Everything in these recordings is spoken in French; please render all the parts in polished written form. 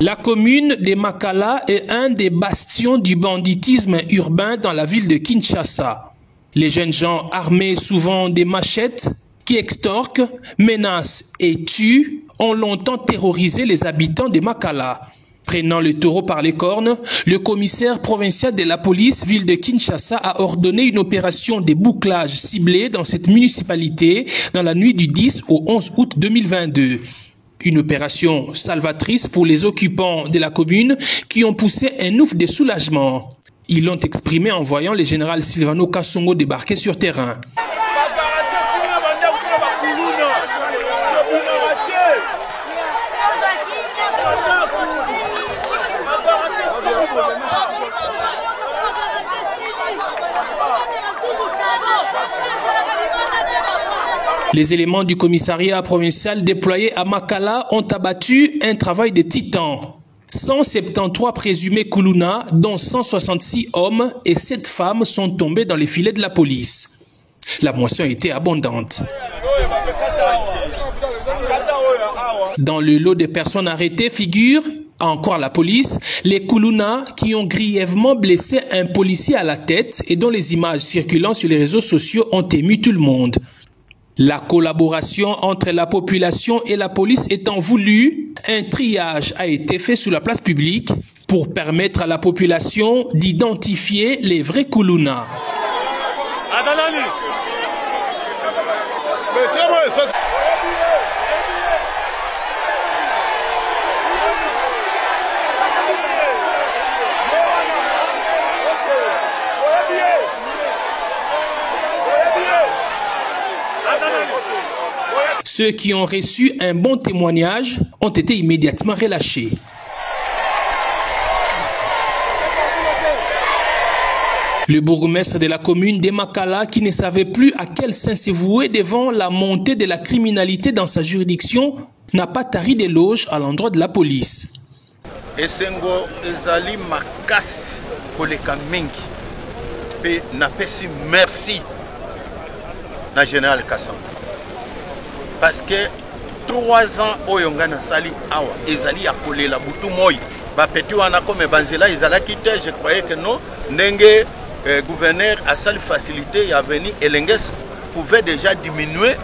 La commune de Makala est un des bastions du banditisme urbain dans la ville de Kinshasa. Les jeunes gens armés souvent des machettes qui extorquent, menacent et tuent ont longtemps terrorisé les habitants de Makala. Prenant le taureau par les cornes, le commissaire provincial de la police ville de Kinshasa a ordonné une opération de bouclage ciblée dans cette municipalité dans la nuit du 10 au 11 août 2022. Une opération salvatrice pour les occupants de la commune qui ont poussé un ouf de soulagement. Ils l'ont exprimé en voyant le général Silvano Kasongo débarquer sur terrain. Les éléments du commissariat provincial déployés à Makala ont abattu un travail de titan. 173 présumés Kuluna, dont 166 hommes et 7 femmes sont tombés dans les filets de la police. La moisson était abondante. Dans le lot des personnes arrêtées figure, encore la police, les Kuluna qui ont grièvement blessé un policier à la tête et dont les images circulant sur les réseaux sociaux ont ému tout le monde. La collaboration entre la population et la police étant voulue, un triage a été fait sur la place publique pour permettre à la population d'identifier les vrais Kuluna. Ceux qui ont reçu un bon témoignage ont été immédiatement relâchés. Le bourgmestre de la commune de Makala, qui ne savait plus à quel saint se vouer devant la montée de la criminalité dans sa juridiction, n'a pas tari d'éloges à l'endroit de la police. Esengo ezali makasi koleka mingi pe napesi merci na général Kasongo. Parce que 3 ans oyo nga na sali awa ezali ya kolela butu moi bapeti wana comme banzela ezalaki te. Je croyais que non ndenge gouverneur a sali facilité ya venir elenges pouvait déjà diminuer,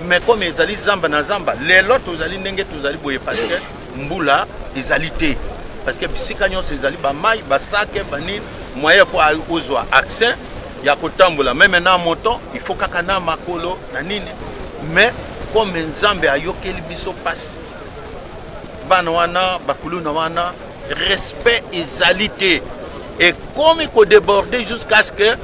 mais comme ezali zamba na zamba lelo tozali ndenge tozali boye parce que mbula ezali te, parce que bisika nyonso ezali ba mai ba sake banini moyen ko ozwa accès ya kotambola même na moto il faut kaka na makolo na nini, mais comme Nzambe ayokeli biso passe bana wana bakuluna wana respect ezalité et comme il faut déborder jusqu'à ce que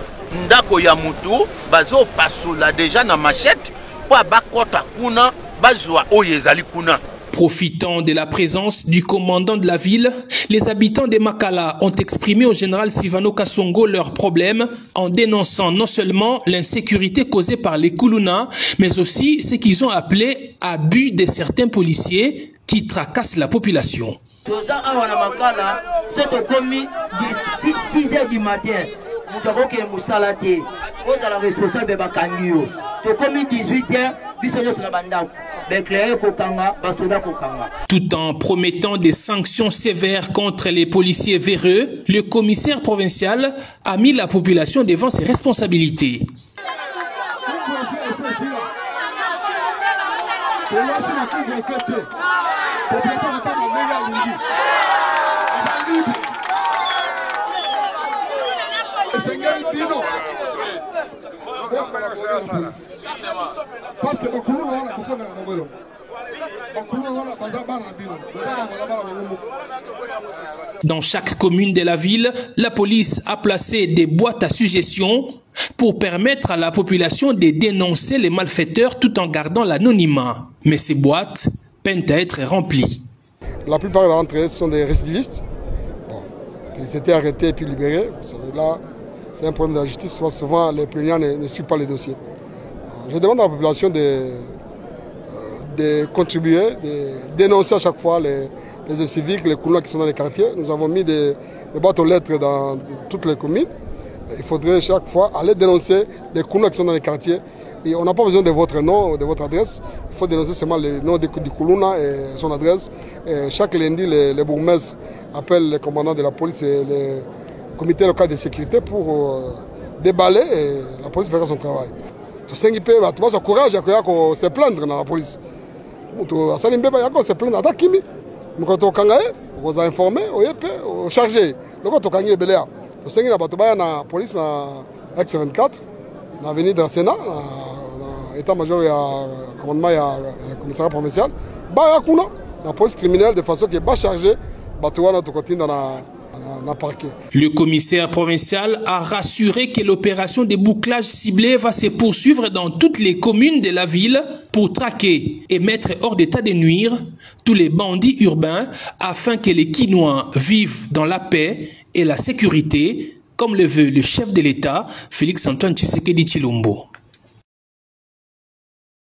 ndako ya mutu bazo pasula déjà na machette pour bakota kuna bazwa oyo ezali kuna. Profitant de la présence du commandant de la ville, les habitants de Makala ont exprimé au général Silvano Kasongo leurs problèmes en dénonçant non seulement l'insécurité causée par les Kuluna, mais aussi ce qu'ils ont appelé abus de certains policiers qui tracassent la population. 6 heures du matin, nous avons que Moussalate, vous êtes responsable de Bakangio. Nous commis 18 heures, tout en promettant des sanctions sévères contre les policiers véreux, le commissaire provincial a mis la population devant ses responsabilités. Dans chaque commune de la ville, la police a placé des boîtes à suggestions pour permettre à la population de dénoncer les malfaiteurs tout en gardant l'anonymat. Mais ces boîtes peinent à être remplies. La plupart d'entre eux sont des récidivistes. Bon, ils étaient arrêtés et puis libérés. Là, c'est un problème de la justice. Souvent, les plaignants ne suivent pas les dossiers. Je demande à la population de contribuer, de dénoncer à chaque fois les civiques, les Kuluna qui sont dans les quartiers. Nous avons mis des boîtes aux lettres dans toutes les communes. Il faudrait chaque fois aller dénoncer les Kuluna qui sont dans les quartiers Et on n'a pas besoin de votre nom, de votre adresse. Il faut dénoncer seulement le nom du Kuluna et son adresse. Et chaque lundi, les bourgmestres appellent les commandants de la police et le comité local de sécurité pour déballer et la police fera son travail. Tu sais qu'il peut avoir courage de se plaindre dans la police. Tu se plaindre à Kimi. Quand tu as informé, tu as chargé. Donc tu as gagné. Tu sais qu'il y a la police dans X24, dans l'avenue de Sénat, dans l'état-major et le commandement et le commissariat provincial. La police criminelle de façon qui n'est pas chargée, tu continues dans la parquet. Le commissaire provincial a rassuré que l'opération de bouclage ciblé va se poursuivre dans toutes les communes de la ville pour traquer et mettre hors d'état de nuire tous les bandits urbains afin que les Kinois vivent dans la paix et la sécurité, comme le veut le chef de l'État, Félix Antoine Tshisekedi Tshilombo.